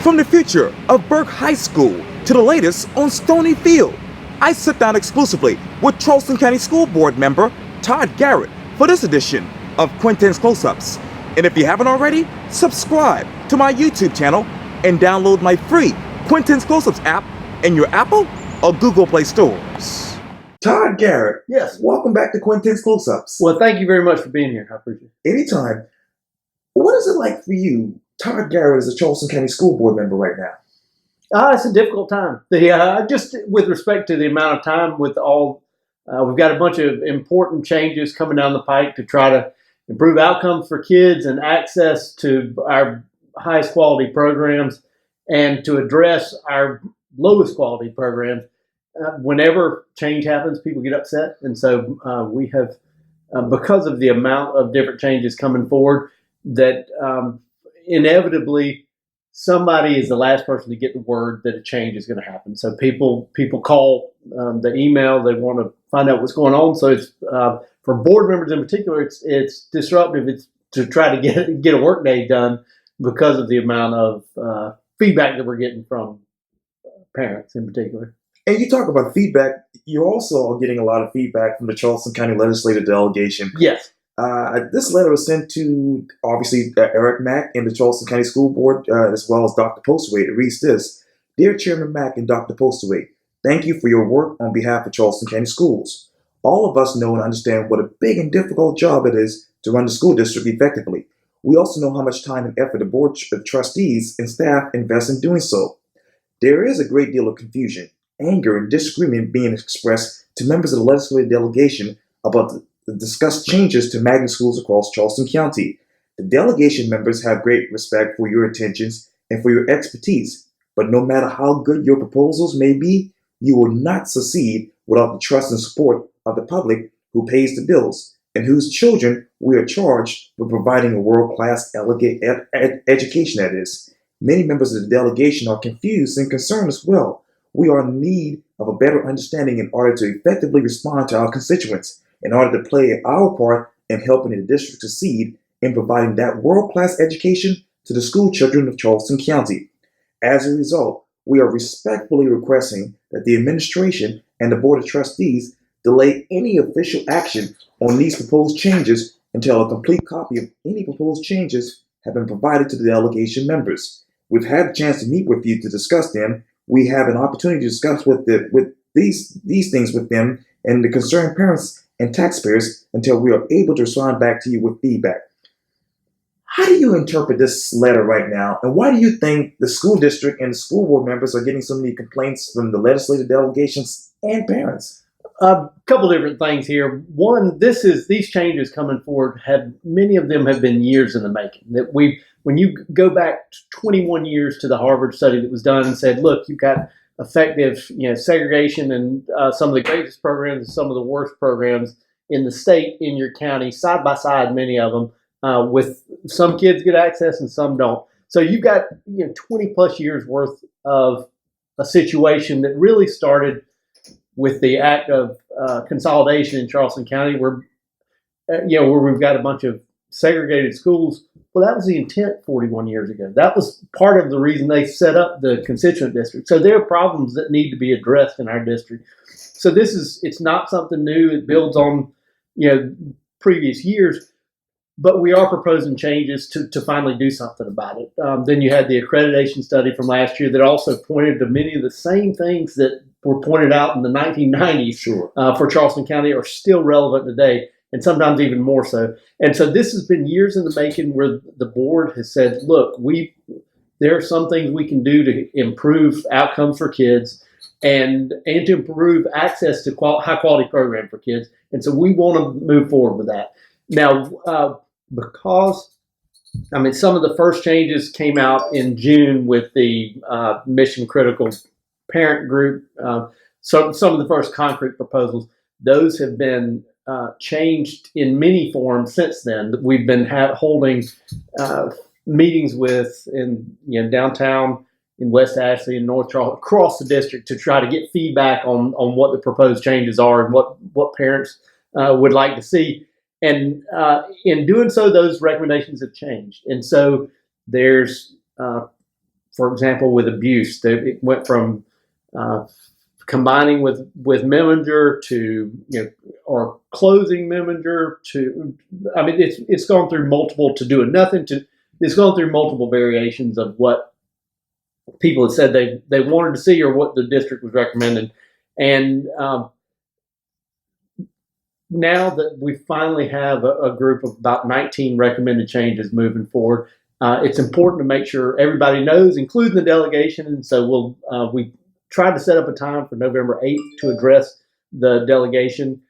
From the future of Burke High School to the latest on Stoney Field, I sit down exclusively with Charleston County School Board member Todd Garrett for this edition of Quintin's Close-Ups. And if you haven't already, subscribe to my YouTube channel and download my free Quintin's Close-Ups app in your Apple or Google Play stores. Todd Garrett. Yes. Welcome back to Quintin's Close-Ups. Well, thank you very much for being here. I appreciate it. Anytime. What is it like for you? Todd Garrett is a Charleston County School Board member right now. It's a difficult time. Just with respect to the amount of time with all, we've got a bunch of important changes coming down the pike to try to improve outcomes for kids and access to our highest quality programs and to address our lowest quality programs. Whenever change happens, people get upset. And so we have, because of the amount of different changes coming forward, that inevitably somebody is the last person to get the word that a change is going to happen. So people call, the email, they want to find out what's going on. So it's for board members in particular, it's disruptive. It's to try to get a work day done because of the amount of feedback that we're getting from parents in particular. And you talk about feedback. You're also getting a lot of feedback from the Charleston County Legislative Delegation. Yes. This letter was sent to, obviously, Eric Mack and the Charleston County School Board, as well as Dr. Postaway. It reads this: Dear Chairman Mack and Dr. Postaway, thank you for your work on behalf of Charleston County Schools. All of us know and understand what a big and difficult job it is to run the school district effectively. We also know how much time and effort the Board of Trustees and staff invest in doing so. There is a great deal of confusion, anger, and disagreement being expressed to members of the legislative delegation about the discussed changes to magnet schools across Charleston County. The delegation members have great respect for your intentions and for your expertise, but no matter how good your proposals may be, you will not succeed without the trust and support of the public who pays the bills and whose children we are charged with providing a world-class education, that is. Many members of the delegation are confused and concerned as well. We are in need of a better understanding in order to effectively respond to our constituents, in order to play our part in helping the district succeed in providing that world-class education to the school children of Charleston County. As a result, we are respectfully requesting that the administration and the Board of Trustees delay any official action on these proposed changes until a complete copy of any proposed changes have been provided to the delegation members. We've had a chance to meet with you to discuss them. We have an opportunity to discuss with these things with them and the concerned parents and taxpayers until we are able to respond back to you with feedback. How do you interpret this letter right now, and why do you think the school district and the school board members are getting so many complaints from the legislative delegations and parents? A couple different things here. One, these changes coming forward many of them have been years in the making. When you go back 21 years to the Harvard study that was done and said, look, you've got effective, segregation and some of the greatest programs and some of the worst programs in the state, in your county, side by side, many of them, with some kids get access and some don't. So you've got 20 plus years worth of a situation that really started with the act of consolidation in Charleston County, where we've got a bunch of segregated schools. Well, that was the intent 41 years ago. That was part of the reason they set up the Constituent district. So there are problems that need to be addressed in our district. So it's not something new. It builds on, previous years, but we are proposing changes to finally do something about it. Then you had the accreditation study from last year that also pointed to many of the same things that were pointed out in the 1990s. Sure. For Charleston County are still relevant today, and sometimes even more so. And so this has been years in the making, where the board has said, look, there are some things we can do to improve outcomes for kids and to improve access to high quality program for kids. And so we want to move forward with that. Now, because some of the first changes came out in June with the mission critical parent group. So some of the first concrete proposals, those have been changed in many forms since then. We've been holding meetings in downtown, in West Ashley, and North Charleston, across the district, to try to get feedback on what the proposed changes are and what parents would like to see. And in doing so, those recommendations have changed. And so there's for example, with abuse, it went from combining with Memminger to, or closing Memminger to, I mean, it's gone through multiple, to doing nothing to, it's gone through multiple variations of what people had said they wanted to see or what the district was recommending. And now that we finally have a group of about 19 recommended changes moving forward, it's important to make sure everybody knows, including the delegation. And so we tried to set up a time for November 8th to address the delegation.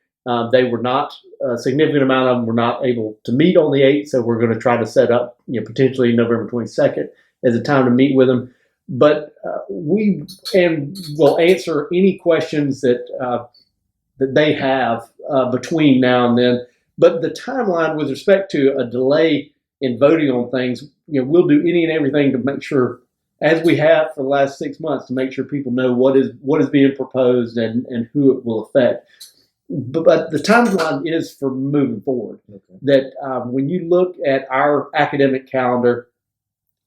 They were not, a significant amount of them were not able to meet on the 8th, so we're going to try to set up, potentially November 22nd as a time to meet with them. But we will answer any questions that they have between now and then. But the timeline with respect to a delay in voting on things, we'll do any and everything to make sure, as we have for the last 6 months, to make sure people know what is being proposed and who it will affect. But the timeline is for moving forward. Okay. That when you look at our academic calendar,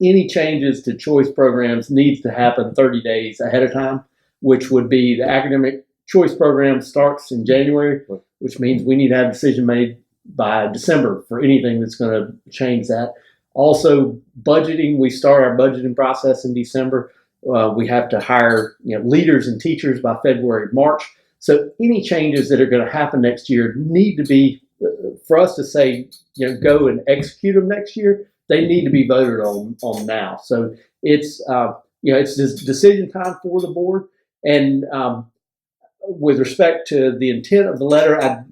any changes to choice programs needs to happen 30 days ahead of time, which would be the academic choice program starts in January, which means we need to have a decision made by December for anything that's going to change that. Also, budgeting, we start our budgeting process in December. We have to hire leaders and teachers by February, March. So any changes that are going to happen next year need to be, for us to say, go and execute them next year, they need to be voted on now. So it's it's this decision time for the board. And with respect to the intent of the letter,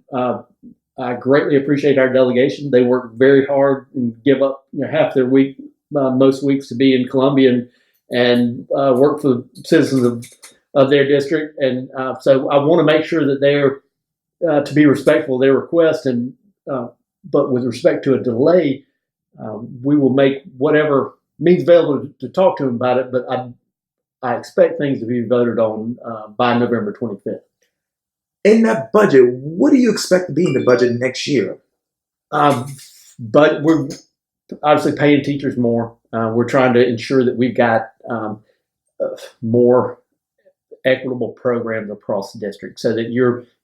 I greatly appreciate our delegation. They work very hard and give up half their week, most weeks, to be in Columbia and work for the citizens of their district. And so I want to make sure that they're to be respectful of their request. And but with respect to a delay, we will make whatever means available to talk to them about it. But I expect things to be voted on by November 25th. In that budget, what do you expect to be in the budget next year? But we're obviously paying teachers more. We're trying to ensure that we've got more equitable programs across the district, so that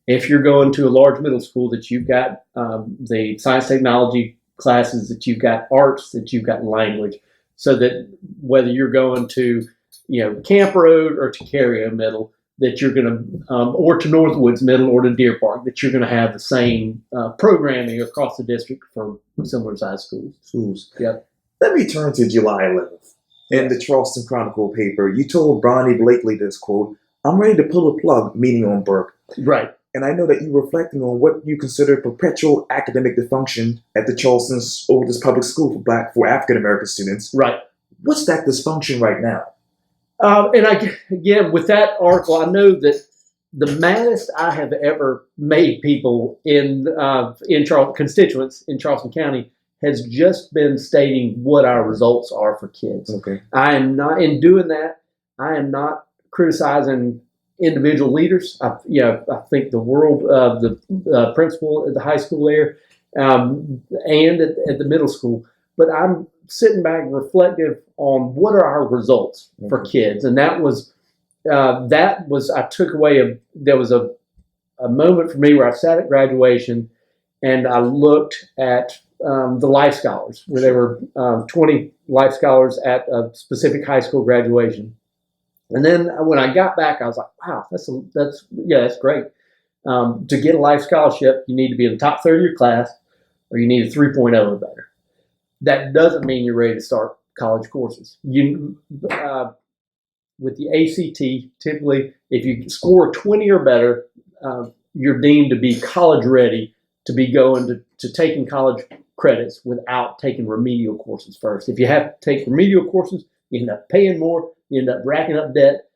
if you're going to a large middle school, that you've got the science technology classes, that you've got arts, that you've got language, so that whether you're going to Camp Road or to Carrio Middle, that you're going to, or to Northwoods Middle or to Deer Park, that you're going to have the same programming across the district for similar sized schools. Yep. Let me turn to July 11th. In the Charleston Chronicle paper, you told Bronny Blakely this, quote, "I'm ready to pull a plug," meaning on Burke. Right. And I know that you're reflecting on what you consider perpetual academic dysfunction at the Charleston's oldest public school for African-American students. Right. What's that dysfunction right now? And again, with that article, I know that the maddest I have ever made people in constituents in Charleston County has just been stating what our results are for kids. Okay. I am not, in doing that, I am not criticizing individual leaders. I think the world of the principal at the high school there and at the middle school, but I'm sitting back reflective on what are our results for kids. And that was I took away there was a moment for me where I sat at graduation and I looked at the Life Scholars, where there were 20 Life Scholars at a specific high school graduation. And then when I got back, I was like, wow, that's great. To get a Life Scholarship, you need to be in the top third of your class, or you need a 3.0 or better. That doesn't mean you're ready to start college courses. With the ACT, typically, if you score 20 or better, you're deemed to be college ready to be going to taking college credits without taking remedial courses first. If you have to take remedial courses, you end up paying more, you end up racking up debt,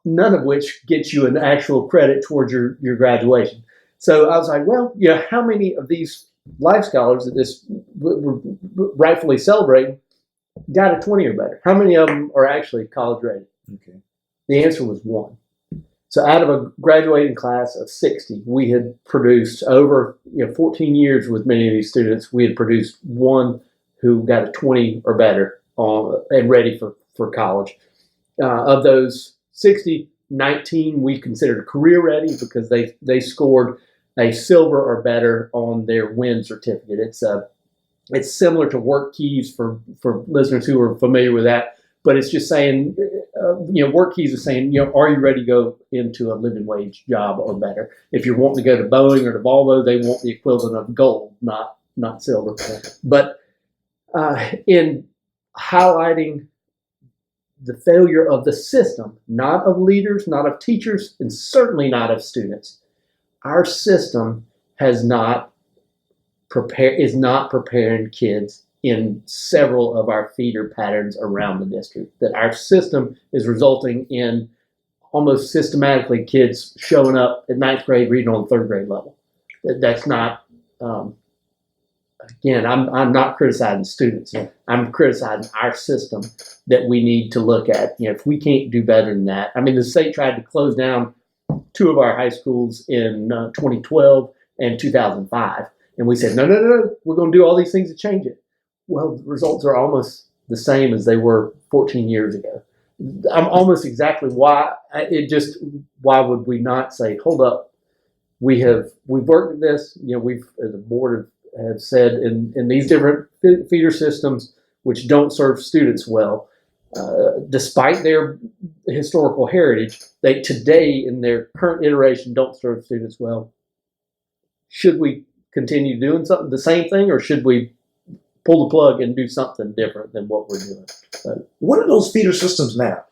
none of which gets you an actual credit towards your graduation. So I was like, well, how many of these Life Scholars that this we're rightfully celebrating got a 20 or better? How many of them are actually college ready? Okay. The answer was 1. So out of a graduating class of 60, we had produced over 14 years with many of these students. We had produced 1 who got a 20 or better and ready for for college. Of those 60, 19 we considered career ready because they scored a silver or better on their WIN certificate. It's similar to work keys for listeners who are familiar with that, but it's just saying, work keys is saying, are you ready to go into a living wage job or better? If you're wanting to go to Boeing or to Volvo, they want the equivalent of gold, not silver. But in highlighting the failure of the system, not of leaders, not of teachers, and certainly not of students, our system is not preparing kids in several of our feeder patterns around the district. That our system is resulting in almost systematically kids showing up at ninth grade reading on third grade level. That's not, again, I'm not criticizing students. I'm criticizing our system that we need to look at. If we can't do better than that. I mean, the state tried to close down 2 of our high schools in 2012 and 2005. And we said, no, we're going to do all these things to change it. Well, the results are almost the same as they were 14 years ago. I'm almost exactly why would we not say, hold up, we've worked at this, we've, as a board have said in these different feeder systems, which don't serve students well, despite their historical heritage, they today in their current iteration don't serve students well. Should we continue doing something, the same thing, or should we pull the plug and do something different than what we're doing? What are those feeder systems now?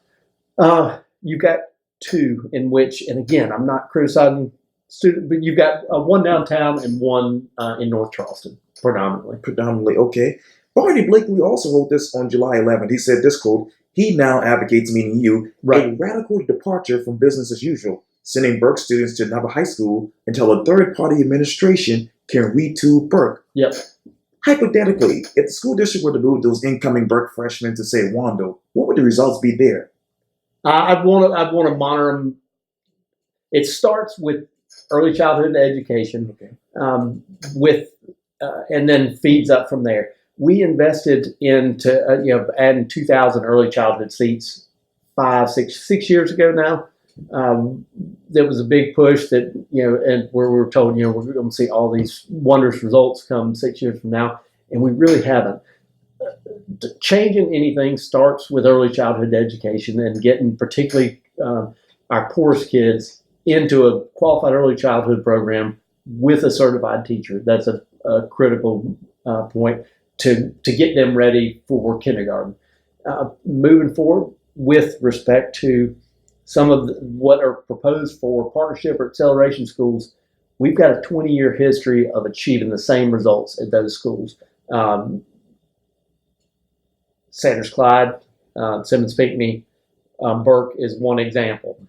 You've got 2 in which, and again, I'm not criticizing students, but you've got one downtown and one in North Charleston, predominantly. Predominantly, okay. Barney Blakely also wrote this on July 11th. He said this quote, he now advocates, meaning you, a radical departure from business as usual, sending Burke students to another high school until a third-party administration can retool Burke. Yep. Hypothetically, if the school district were to move those incoming Burke freshmen to, say, Wando, what would the results be there? I'd want to monitor them. It starts with early childhood education, and then feeds up from there. We invested into adding 2,000 early childhood seats 6 years ago now. There was a big push that, and where we were told, we're going to see all these wondrous results come 6 years from now, and we really haven't. Changing anything starts with early childhood education and getting particularly our poorest kids into a qualified early childhood program with a certified teacher. That's a critical point to get them ready for kindergarten. Moving forward with respect to some of what are proposed for partnership or acceleration schools, we've got a 20-year history of achieving the same results at those schools. Sanders Clyde, Simmons Pinckney, Burke is one example.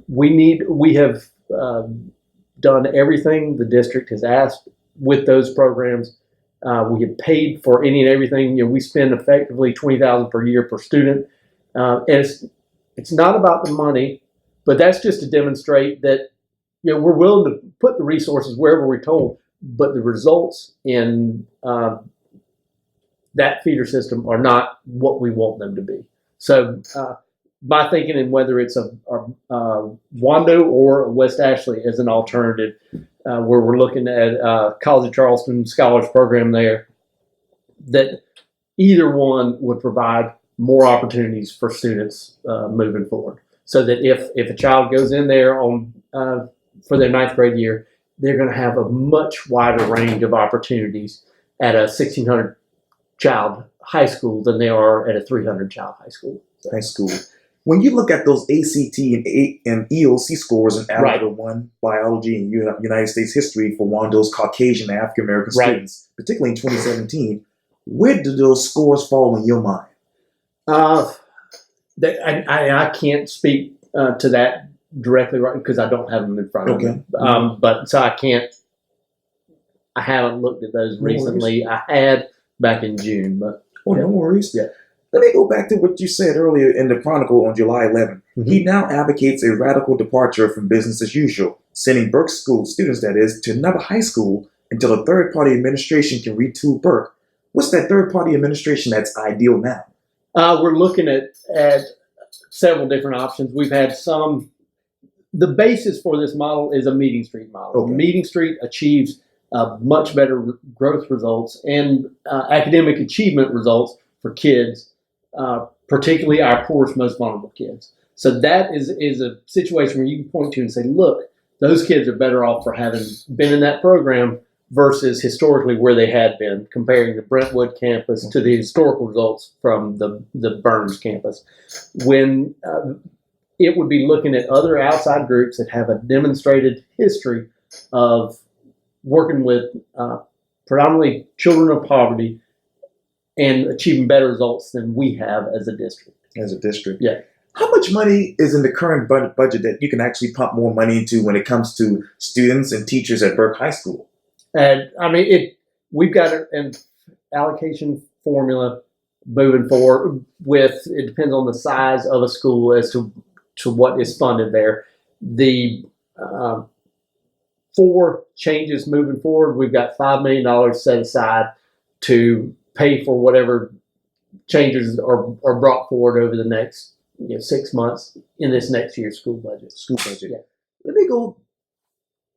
We have done everything the district has asked with those programs. We have paid for any and everything. We spend effectively $20,000 per year per student, and it's not about the money, but that's just to demonstrate that we're willing to put the resources wherever we're told, but the results in that feeder system are not what we want them to be. So my thinking, and whether it's a Wando or a West Ashley as an alternative, where we're looking at College of Charleston Scholars Program there, that either one would provide more opportunities for students moving forward. So that if a child goes in there on for their ninth grade year, they're going to have a much wider range of opportunities at a 1,600 child high school than they are at a 300 child high school. High school. When you look at those ACT and EOC scores in Algebra 1, Biology, and United States History for Wando's Caucasian and African American students, particularly in 2017, where do those scores fall in your mind? I can't speak to that directly because I don't have them in front of me. But so I can't. I haven't looked at those recently. I had back in June, but no worries. Yeah. Let me go back to what you said earlier in the Chronicle on July 11th. Mm-hmm. He now advocates a radical departure from business as usual, sending Burke school students, that is, to another high school until a third-party administration can retool Burke. What's that third-party administration that's ideal now? We're looking at several different options. We've had some. The basis for this model is a Meeting Street model. Okay. Meeting Street achieves much better growth results and academic achievement results for kids, particularly our poorest, most vulnerable kids. So that is a situation where you can point to and say, look, those kids are better off for having been in that program versus historically where they had been, comparing the Brentwood campus to the historical results from the Burns campus. When it would be looking at other outside groups that have a demonstrated history of working with predominantly children of poverty and achieving better results than we have as a district. As a district. Yeah. How much money is in the current budget that you can actually pump more money into when it comes to students and teachers at Burke High School? And I mean, we've got an allocation formula moving forward with, it depends on the size of a school as to what is funded there. The 4 changes moving forward, we've got $5 million set aside to pay for whatever changes are brought forward over the next 6 months in this next year's school budget. Yeah. Let me go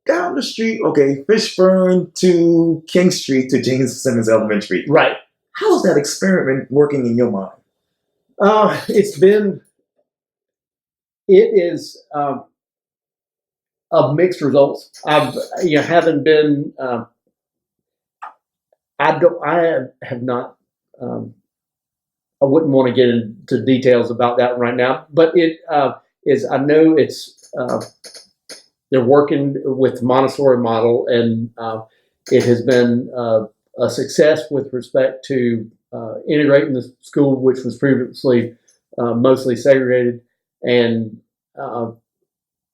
down the street, Fishburne to King Street to James Simmons Elementary. Right. How's that experiment working in your mind? It is of mixed results. I have not. I wouldn't want to get into details about that right now, but it is. I know it's. They're working with Montessori model, and it has been a success with respect to integrating the school, which was previously mostly segregated, and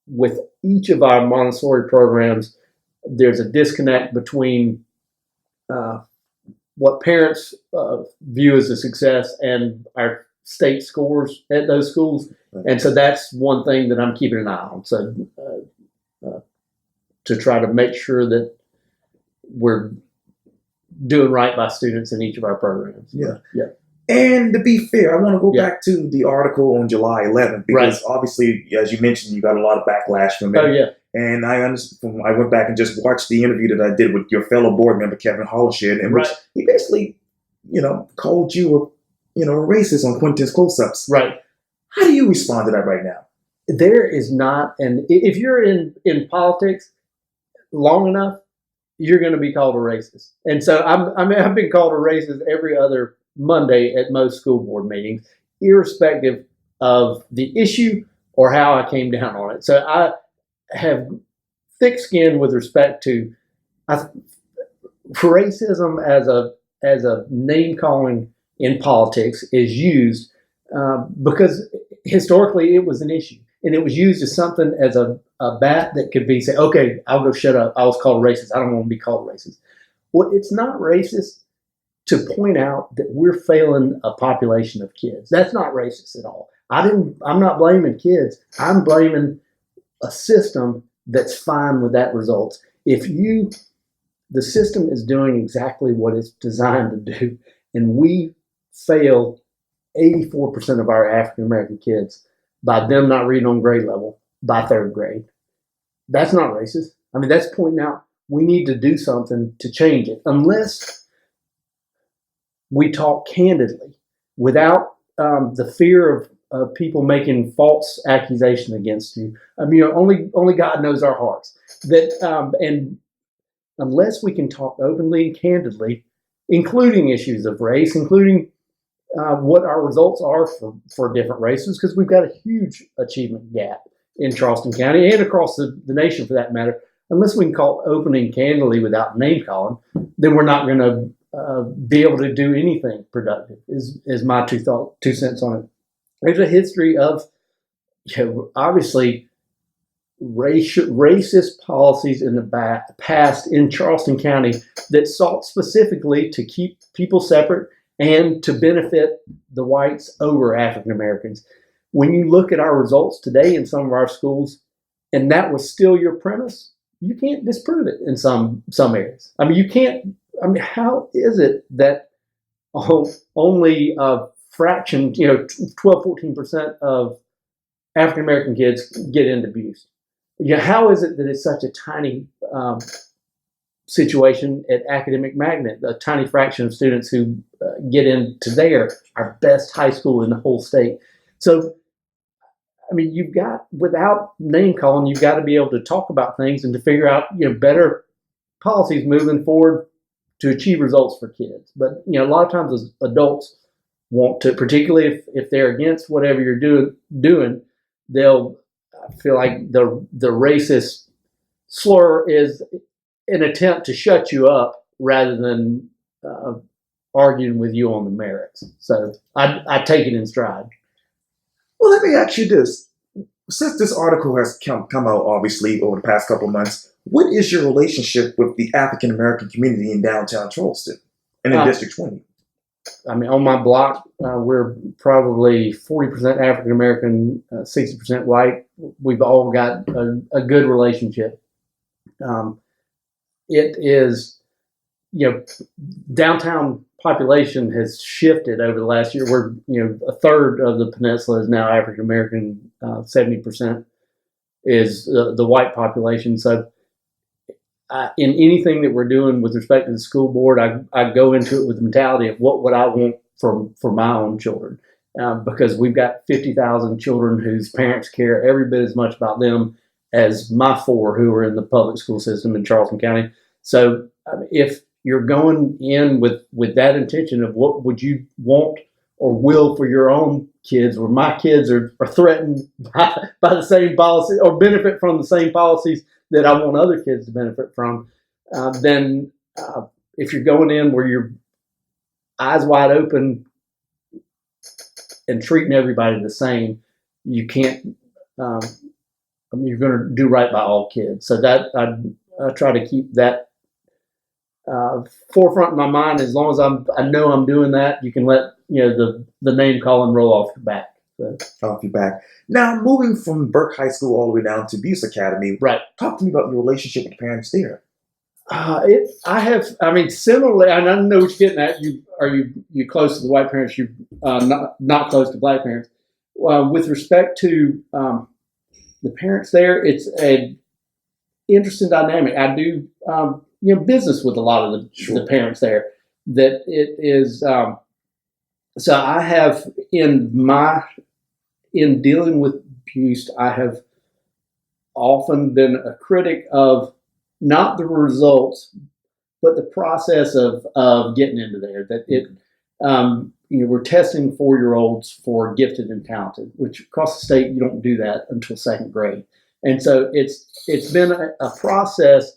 with each of our Montessori programs, there's a disconnect between what parents view as a success and our state scores at those schools. And so that's one thing that I'm keeping an eye on. So to try to make sure that we're doing right by students in each of our programs. Yeah. Yeah. And to be fair, I want to go back to the article on July 11th because obviously, as you mentioned, you got a lot of backlash from it. Oh, yeah. And I went back and just watched the interview that I did with your fellow board member, Kevin Hollished, in which he basically, called you a racist on Quintin's close-ups. Right. How do you respond to that right now? There is not, and if you're in politics long enough, you're going to be called a racist. And so I've been called a racist every other Monday at most school board meetings, irrespective of the issue or how I came down on it. So I have thick skin with respect to racism as a name calling in politics is used because historically it was an issue, and it was used as something as a bat that could be say, okay, I'll go shut up. I was called racist. I don't want to be called racist. Well, it's not racist to point out that we're failing a population of kids. That's not racist at all. I'm not blaming kids. I'm blaming a system that's fine with that result. The system is doing exactly what it's designed to do, and we fail 84% of our African American kids by them not reading on grade level by 3rd grade. That's not racist. I mean, that's pointing out we need to do something to change it, unless we talk candidly without the fear of people making false accusation against you. I mean, only God knows our hearts. And unless we can talk openly and candidly, including issues of race, including what our results are for different races, because we've got a huge achievement gap in Charleston County and across the nation for that matter. Unless we can talk openly and candidly without name calling, then we're not going to be able to do anything productive. Is my 2 cents on it. There's a history of, obviously, racist policies in the past in Charleston County that sought specifically to keep people separate and to benefit the whites over African Americans. When you look at our results today in some of our schools, and that was still your premise, you can't disprove it in some areas. I mean, you can't. I mean, how is it that only fraction, 12-14% of African American kids get into abuse. How is it that it's such a tiny situation at Academic Magnet, a tiny fraction of students who get into there, our best high school in the whole state? So, I mean, you've got, without name calling, you've got to be able to talk about things and to figure out, better policies moving forward to achieve results for kids. But, a lot of times as adults want to, particularly if they're against whatever you're doing, they'll feel like the racist slur is an attempt to shut you up rather than arguing with you on the merits. So I take it in stride. Well, let me ask you this. Since this article has come out, obviously, over the past couple of months, what is your relationship with the African American community in downtown Charleston and in District 20? I mean, on my block, we're probably 40% African American, 60% white. We've all got a good relationship. It is, downtown population has shifted over the last year. We're, a third of the peninsula is now African American, 70% is the white population. So, in anything that we're doing with respect to the school board, I go into it with the mentality of what would I want for my own children, because we've got 50,000 children whose parents care every bit as much about them as my 4 who are in the public school system in Charleston County. So if you're going in with that intention of what would you want or will for your own kids, or my kids are threatened by the same policy or benefit from the same policies that I want other kids to benefit from, then if you're going in where you're eyes wide open and treating everybody the same, you can't, you're going to do right by all kids. So that I try to keep that forefront in my mind. As long as I know I'm doing that, you can let the name calling roll off your back. So. Off your back. Now, moving from Burke High School all the way down to Buse Academy, right? Talk to me about your relationship with the parents there. Similarly, and I know what you're getting at. You close to the white parents? You not close to black parents. With respect to the parents there, it's an interesting dynamic. I do business with a lot of the parents there. That it is. So I have in dealing with abuse, I have often been a critic of not the results, but the process of getting into there. That it, we're testing 4-year-olds for gifted and talented, which across the state you don't do that until 2nd grade, and so it's been a process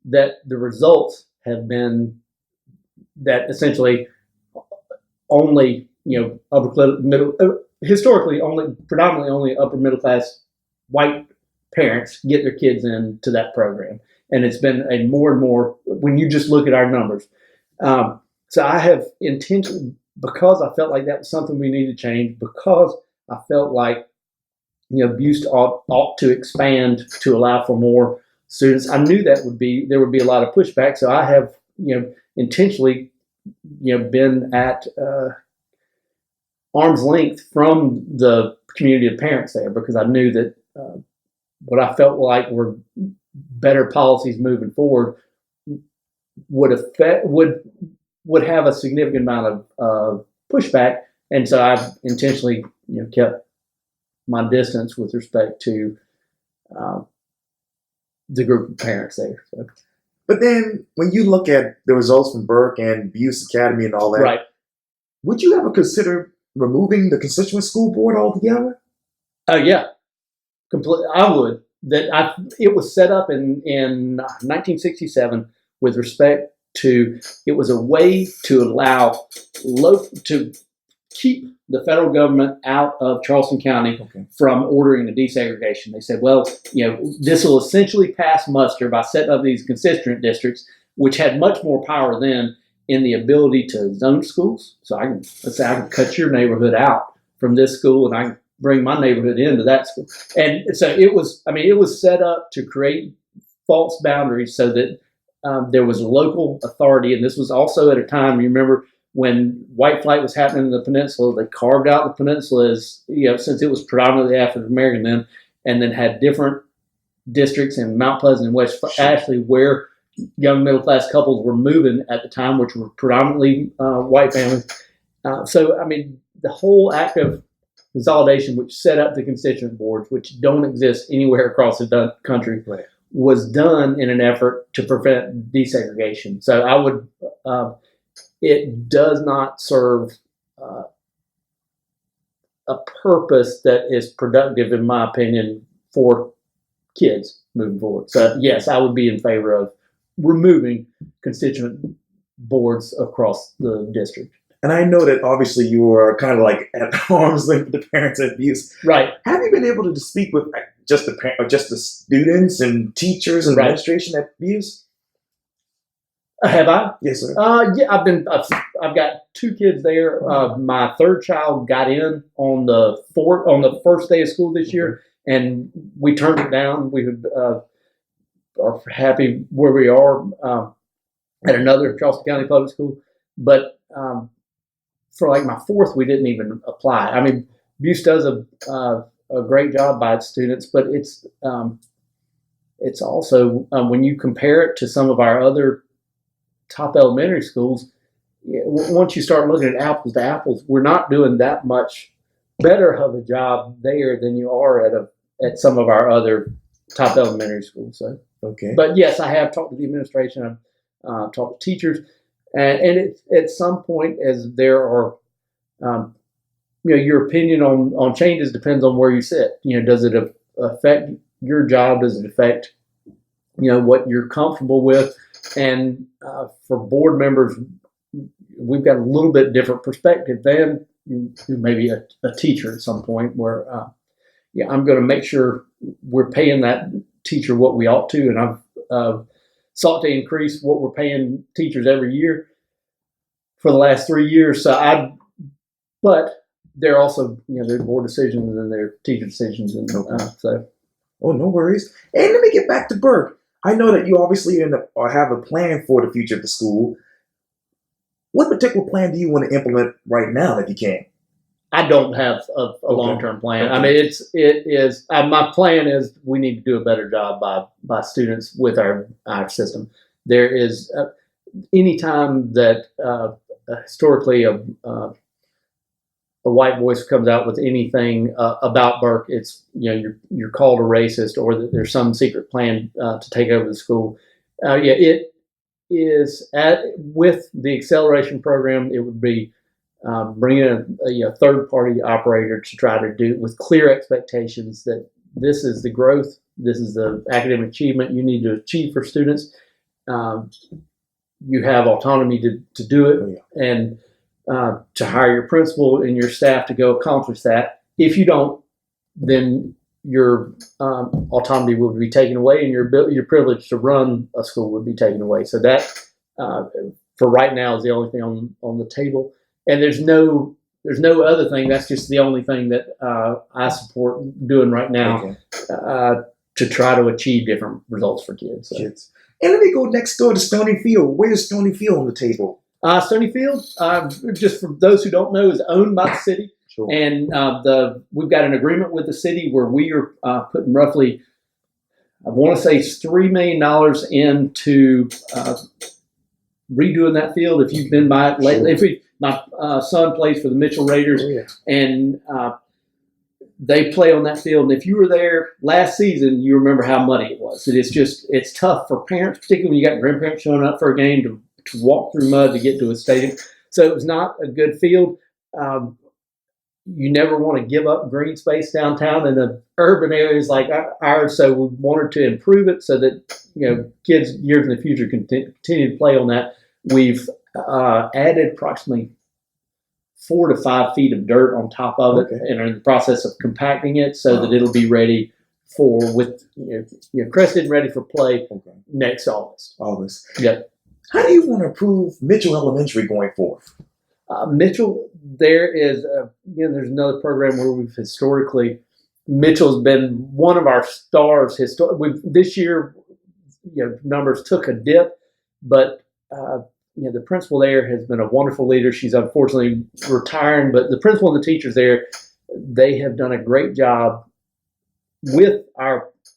that the results have been that essentially only upper middle. Historically, predominantly only upper middle class white parents get their kids into that program, and it's been a more and more when you just look at our numbers. So I have intentionally, because I felt like that was something we needed to change, because I felt like abuse ought to expand to allow for more students. I knew there would be a lot of pushback, so I have intentionally been at arm's length from the community of parents there, because I knew that what I felt like were better policies moving forward would have a significant amount of pushback, and so I've intentionally kept my distance with respect to the group of parents there. So. But then, when you look at the results from Burke and Buse Academy and all that, right? Would you ever consider removing the Constituent School Board altogether? Oh yeah, completely. I would. It was set up in 1967 with respect to, it was a way to allow to keep the federal government out of Charleston County from ordering a desegregation. They said, well, this will essentially pass muster by setting up these constituent districts, which had much more power then in the ability to zone schools. So let's say I can cut your neighborhood out from this school, and I can bring my neighborhood into that school. And so it was set up to create false boundaries so that there was a local authority. And this was also at a time, you remember, when white flight was happening in the peninsula, they carved out the peninsula as, since it was predominantly African American then, and then had different districts in Mount Pleasant and West Ashley where young middle class couples were moving at the time, which were predominantly white families. So, I mean, the whole act of consolidation, which set up the constituent boards, which don't exist anywhere across the country, Right. was done in an effort to prevent desegregation. So I would, it does not serve a purpose that is productive, in my opinion, for kids moving forward. So yes, I would be in favor of removing constituent boards across the district. And I know that obviously you are kind of like at arm's length with the parents at Buse. Right. Have you been able to speak with just the students and teachers and administration at Buse? Have I? Yes, sir. Yeah, I've got 2 kids there. My third child got in on the first day of school this year, and we turned it down. We are happy where we are at another Charleston County public school, but for like my fourth, we didn't even apply. I mean, Buse does a great job by its students, but it's also when you compare it to some of our other top elementary schools, once you start looking at apples to apples, we're not doing that much better of a job there than you are at some of our other top elementary schools. So, okay. But yes, I have talked to the administration. I've talked to teachers, and at some point, as there are, your opinion on changes depends on where you sit. Does it affect your job? Does it affect, what you're comfortable with? And for board members, we've got a little bit different perspective than maybe a teacher at some point where, I'm going to make sure we're paying that teacher what we ought to. And I've sought to increase what we're paying teachers every year for the last 3 years. But they're also, their board decisions and their teacher decisions. And Oh, no worries. And let me get back to Burke. I know that you obviously have a plan for the future of the school. What particular plan do you want to implement right now, if you can? I don't have a long-term plan. Okay. I mean, it is. My plan is we need to do a better job by students with our system. There is any time that historically a white voice comes out with anything about Burke, it's you're called a racist or that there's some secret plan to take over the school. It is with the acceleration program. It would be bringing a third-party operator to try to do with clear expectations that this is the growth, this is the academic achievement you need to achieve for students. You have autonomy to do it, and to hire your principal and your staff to go accomplish that. If you don't, then your autonomy would be taken away, and your privilege to run a school would be taken away. So that, for right now, is the only thing on the table. And there's no other thing. That's just the only thing that I support doing right now to try to achieve different results for kids. So. And let me go next door to Stoney Field. Where's Stoney Field on the table? Stony Field, just for those who don't know, is owned by the city. Sure. And we've got an agreement with the city where we are putting roughly, I want to say, $3 million into redoing that field. If you've been by it lately, my son plays for the Mitchell Raiders, and they play on that field. And if you were there last season, you remember how muddy it was. It's tough for parents, particularly when you got grandparents showing up for a game to walk through mud to get to a stadium. So it was not a good field. You never want to give up green space downtown in the urban areas like ours. So we wanted to improve it so that kids years in the future can continue to play on that. We've added approximately 4 to 5 feet of dirt on top of it, and are in the process of compacting it so that it'll be ready crested and ready for play next August. Yep. How do you want to improve Mitchell Elementary going forward? Mitchell, there is there's another program where we've historically, Mitchell's been one of our stars. This year, numbers took a dip, but the principal there has been a wonderful leader. She's unfortunately retiring, but the principal and the teachers there, they have done a great job with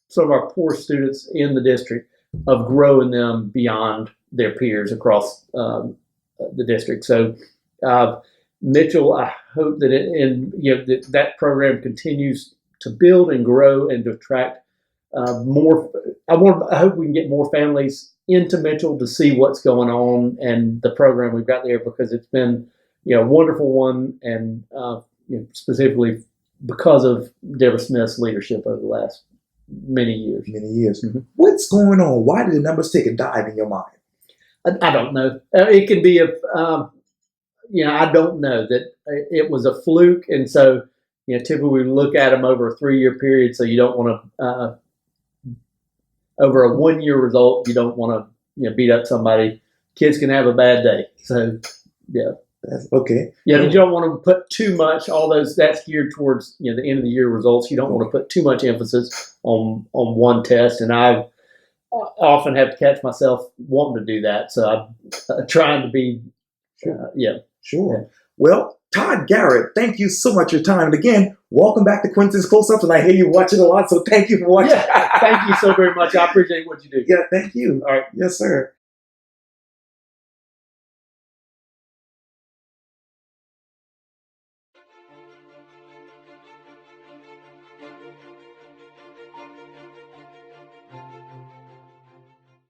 some of our poor students in the district of growing them beyond their peers across the district. So Mitchell, I hope that that program continues to build and grow and to attract more. I hope we can get more families into Mitchell to see what's going on and the program we've got there, because it's been a wonderful one, and specifically because of Deborah Smith's leadership over the last many years. Mm-hmm. What's going on? Why did the numbers take a dive in your mind? I don't know. It can be I don't know that it was a fluke, and so typically we look at them over a 3-year period. So you don't want to over a 1-year result. You don't want to beat up somebody. Kids can have a bad day. So yeah. That's okay. Yeah, you don't want to put too much. All those that's geared towards the end of the year results. You don't want to put too much emphasis on one test, and I often have to catch myself wanting to do that. So I'm trying to be, Sure. Yeah. Well, Todd Garrett, thank you so much for your time, and again, welcome back to Quintin's Close-Ups. And I hear you watching a lot, so thank you for watching. Yeah, thank you so very much. I appreciate what you do. Yeah, thank you. All right. Yes, sir.